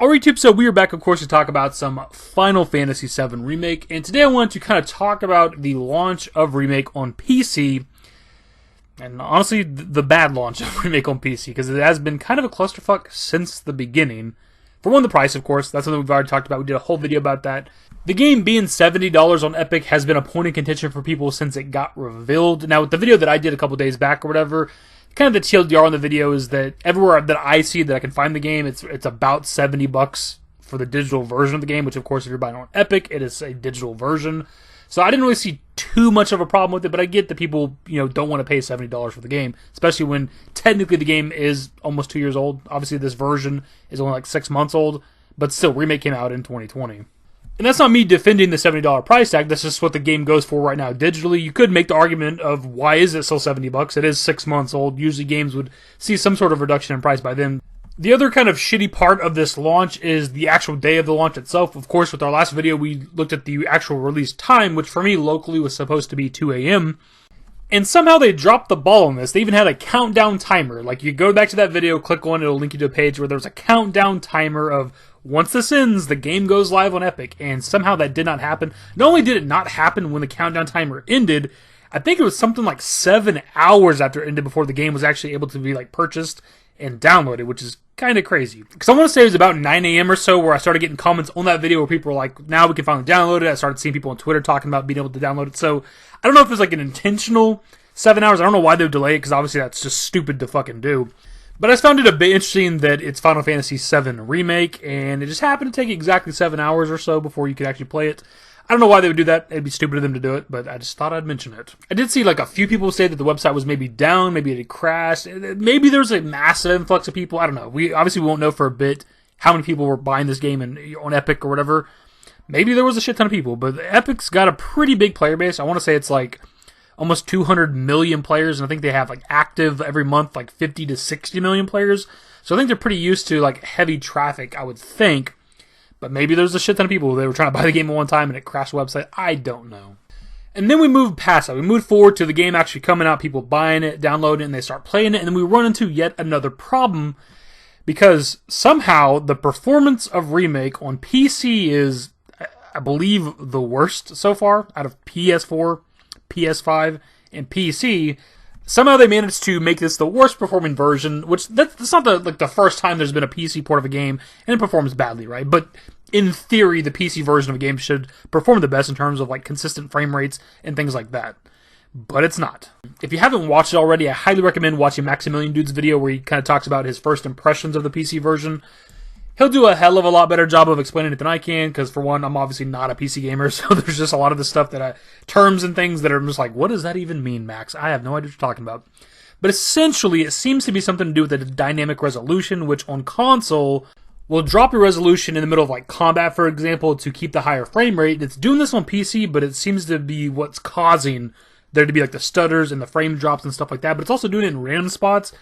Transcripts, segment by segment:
Alright, YouTube, so we are back, of course, to talk about some Final Fantasy VII Remake, and today I want to kind of talk about the launch of Remake on PC, and honestly, the bad launch of Remake on PC, because it has been kind of a clusterfuck since the beginning. For one, the price, of course, that's something we've already talked about. We did a whole video about that. The game being $70 on Epic has been a point of contention for people since it got revealed. Now, with the video that I did a couple days back or whatever, kind of the TLDR on the video is that everywhere that I see that I can find the game, it's about $70 for the digital version of the game, which of course if you're buying on Epic, it is a digital version. So I didn't really see too much of a problem with it, but I get that people, don't want to pay $70 for the game, especially when technically the game is almost 2 years old. Obviously this version is only like 6 months old, but still, Remake came out in 2020. And that's not me defending the $70 price tag, that's just what the game goes for right now digitally. You could make the argument of why is it still $70? It is 6 months old. Usually games would see some sort of reduction in price by then. The other kind of shitty part of this launch is the actual day of the launch itself. Of course, with our last video, we looked at the actual release time, which for me locally was supposed to be 2 a.m. And somehow they dropped the ball on this. They even had a countdown timer. Like, you go back to that video, click on it, it'll link you to a page where there's a countdown timer of once this ends, the game goes live on Epic. And somehow that did not happen. Not only did it not happen when the countdown timer ended, I think it was something like 7 hours after it ended before the game was actually able to be purchased and downloaded, which is kind of crazy. Because I want to say it was about 9 a.m. or so where I started getting comments on that video where people were like, now we can finally download it. I started seeing people on Twitter talking about being able to download it. So I don't know if it was an intentional 7 hours. I don't know why they would delay it, because obviously that's just stupid to fucking do. But I just found it a bit interesting that it's Final Fantasy VII Remake, and it just happened to take exactly 7 hours or so before you could actually play it. I don't know why they would do that. It'd be stupid of them to do it, but I just thought I'd mention it. I did see a few people say that the website was maybe down, maybe it had crashed, maybe there's a massive influx of people. I don't know. We obviously won't know for a bit how many people were buying this game on Epic or whatever. Maybe there was a shit ton of people, but Epic's got a pretty big player base. I want to say it's almost 200 million players, and I think they have active every month 50 to 60 million players. So I think they're pretty used to heavy traffic, I would think. But maybe there's a shit ton of people they were trying to buy the game at one time and it crashed the website. I don't know. And then we moved past that. We moved forward to the game actually coming out, people buying it, downloading it, and they start playing it. And then we run into yet another problem, because somehow the performance of Remake on PC is, I believe, the worst so far out of PS4, PS5, and PC. Somehow they managed to make this the worst performing version, which that's not the first time there's been a PC port of a game and it performs badly, right? But in theory, the PC version of a game should perform the best in terms of consistent frame rates and things like that. But it's not. If you haven't watched it already, I highly recommend watching Maximilian Dude's video where he kind of talks about his first impressions of the PC version. He'll do a hell of a lot better job of explaining it than I can, because for one, I'm obviously not a PC gamer, so there's just a lot of the stuff terms and things that are just what does that even mean, Max? I have no idea what you're talking about. But essentially, it seems to be something to do with the dynamic resolution, which on console will drop your resolution in the middle of combat, for example, to keep the higher frame rate. It's doing this on PC, but it seems to be what's causing there to be the stutters and the frame drops and stuff like that, but it's also doing it in random spots.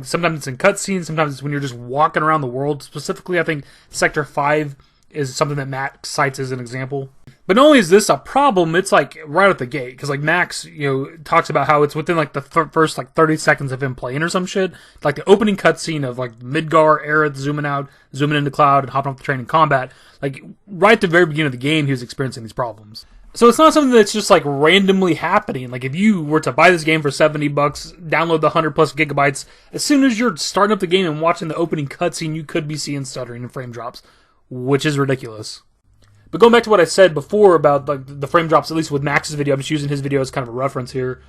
Sometimes it's in cutscenes, sometimes it's when you're just walking around the world. Specifically, I think Sector 5 is something that Max cites as an example. But not only is this a problem, it's right at the gate, because Max, talks about how it's within the first 30 seconds of him playing or some shit. The opening cutscene of Midgar, Aerith zooming out, zooming into Cloud, and hopping off the train in combat. Right at the very beginning of the game, he was experiencing these problems. So it's not something that's just randomly happening. If you were to buy this game for $70, download the 100 plus gigabytes, as soon as you're starting up the game and watching the opening cutscene, you could be seeing stuttering and frame drops, which is ridiculous. But going back to what I said before about the frame drops, at least with Max's video, I'm just using his video as kind of a reference here,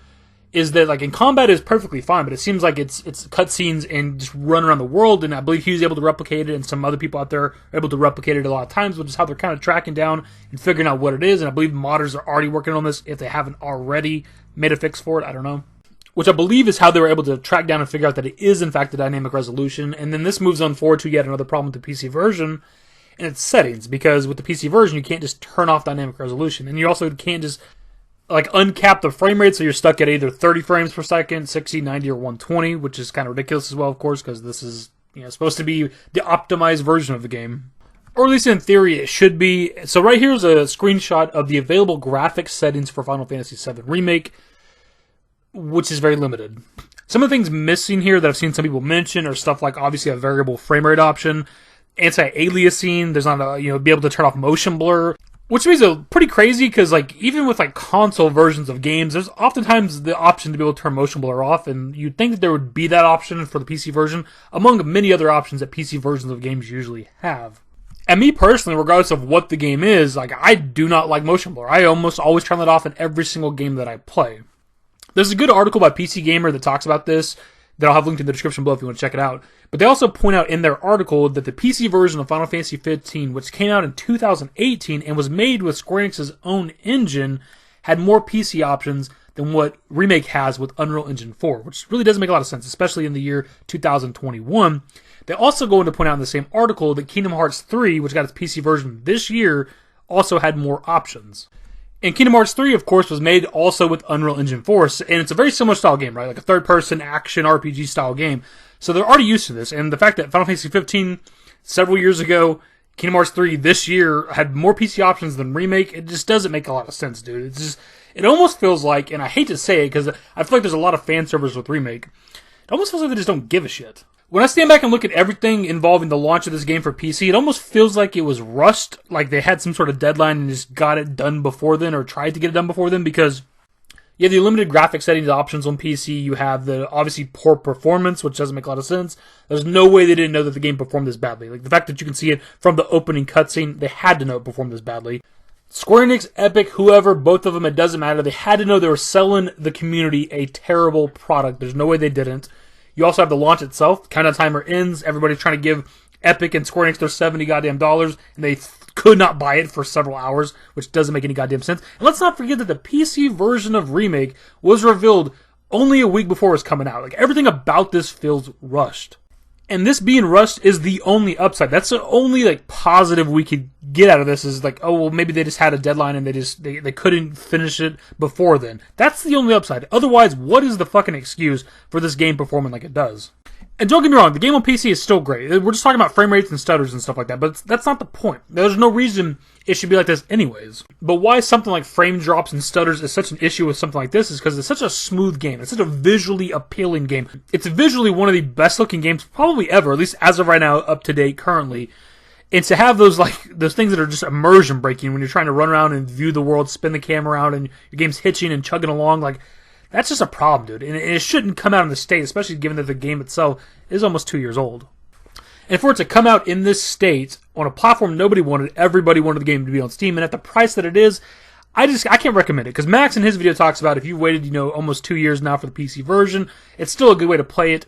is that in combat is perfectly fine, but it seems like it's cutscenes and just run around the world, and I believe he was able to replicate it, and some other people out there are able to replicate it a lot of times, which is how they're kind of tracking down and figuring out what it is, and I believe modders are already working on this if they haven't already made a fix for it, I don't know. Which I believe is how they were able to track down and figure out that it is in fact the dynamic resolution, and then this moves on forward to yet another problem with the PC version, and its settings, because with the PC version you can't just turn off dynamic resolution, and you also can't just uncap the frame rate, so you're stuck at either 30 frames per second, 60, 90, or 120, which is kind of ridiculous as well, of course, because this is supposed to be the optimized version of the game. Or at least in theory it should be. So right here's a screenshot of the available graphics settings for Final Fantasy VII Remake, which is very limited. Some of the things missing here that I've seen some people mention are stuff like obviously a variable frame rate option. anti-aliasing. There's not a, be able to turn off motion blur, which means it's pretty crazy because like even with like console versions of games, there's oftentimes the option to be able to turn motion blur off, and you'd think that there would be that option for the PC version among many other options that PC versions of games usually have. And me personally, regardless of what the game is, like I do not like motion blur. I almost always turn that off in every single game that I play. There's a good article by PC Gamer that talks about this that I'll have linked in the description below if you want to check it out. But they also point out in their article that the PC version of Final Fantasy 15, which came out in 2018 and was made with Square Enix's own engine, had more PC options than what Remake has with Unreal Engine 4, which really doesn't make a lot of sense, especially in the year 2021. They also go on to point out in the same article that Kingdom Hearts 3, which got its PC version this year, also had more options. And Kingdom Hearts 3, of course, was made also with Unreal Engine 4, and it's a very similar style game, right? Like a third-person action RPG style game. So they're already used to this, and the fact that Final Fantasy 15 several years ago, Kingdom Hearts 3 this year had more PC options than Remake, it just doesn't make a lot of sense, dude. It almost feels like, and I hate to say it because I feel like there's a lot of fan service with Remake, it almost feels like they just don't give a shit. When I stand back and look at everything involving the launch of this game for PC, it almost feels like it was rushed, like they had some sort of deadline and just got it done before then, or tried to get it done before then, because you have the limited graphic settings options on PC, you have the obviously poor performance, which doesn't make a lot of sense. There's no way they didn't know that the game performed this badly. Like the fact that you can see it from the opening cutscene, they had to know it performed this badly. Square Enix, Epic, whoever, both of them, it doesn't matter. They had to know they were selling the community a terrible product. There's no way they didn't. You also have the launch itself. Countdown timer ends. Everybody's trying to give Epic and Square Enix their $70 goddamn dollars, and they could not buy it for several hours, which doesn't make any goddamn sense. And let's not forget that the PC version of Remake was revealed only a week before it was coming out. Like everything about this feels rushed. And this being rushed is the only upside. That's the only like positive we could get out of this, is like, oh well, maybe they just had a deadline and they couldn't finish it before then. That's the only upside. Otherwise, what is the fucking excuse for this game performing like it does? And don't get me wrong, the game on PC is still great. We're just talking about frame rates and stutters and stuff like that, but that's not the point. There's no reason it should be like this anyways. But why something like frame drops and stutters is such an issue with something like this is because it's such a smooth game. It's such a visually appealing game. It's visually one of the best looking games probably ever, at least as of right now, up to date currently. And to have those things that are just immersion breaking when you're trying to run around and view the world, spin the camera around, and your game's hitching and chugging along, like, that's just a problem, dude. And it shouldn't come out in this state, especially given that the game itself is almost 2 years old. And for it to come out in this state, on a platform nobody wanted, everybody wanted the game to be on Steam, and at the price that it is, I can't recommend it. Because Max in his video talks about if you waited, almost 2 years now for the PC version, it's still a good way to play it.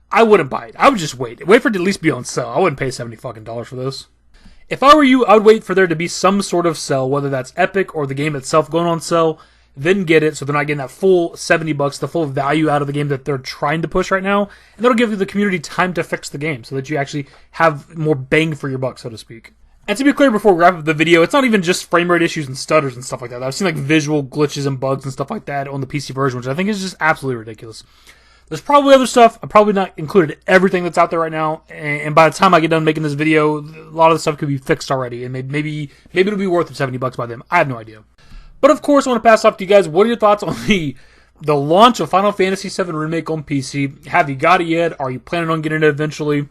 I wouldn't buy it. I would just wait. Wait for it to at least be on sale. I wouldn't pay $70 fucking for this. If I were you, I would wait for there to be some sort of sale, whether that's Epic or the game itself going on sale, then get it so they're not getting that full $70, the full value out of the game that they're trying to push right now. And that'll give the community time to fix the game so that you actually have more bang for your buck, so to speak. And to be clear before we wrap up the video, it's not even just frame rate issues and stutters and stuff like that. I've seen like visual glitches and bugs and stuff like that on the PC version, which I think is just absolutely ridiculous. There's probably other stuff. I probably not included everything that's out there right now. And by the time I get done making this video, a lot of the stuff could be fixed already. And maybe it'll be worth the $70 by then. I have no idea. But of course, I want to pass off to you guys. What are your thoughts on the launch of Final Fantasy VII Remake on PC? Have you got it yet? Are you planning on getting it eventually?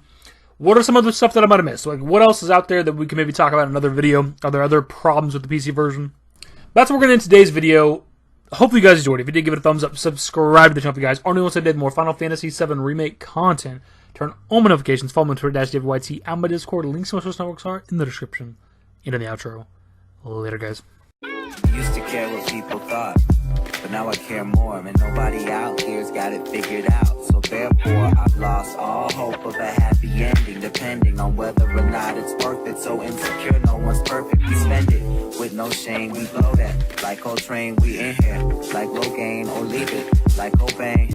What are some other stuff that I might have missed? Like, what else is out there that we can maybe talk about in another video? Are there other problems with the PC version? That's what we're going to do in today's video. Hopefully you guys enjoyed it. If you did, give it a thumbs up. Subscribe to the channel if you guys aren't new. Once I did more Final Fantasy VII Remake content. Turn on my notifications. Follow me on Twitter, _DavidYT, and my Discord. Links to my social networks are in the description and in the outro. Later, guys. Used to care what people thought, but now I care more. And nobody out here's got it figured out. So therefore, I've lost all hope of a happy ending, depending on whether or not it's worth it. So insecure, no one's perfect. We spend it with no shame. We blow that like Coltrane. We in here like Logain, or leave it like Cobain.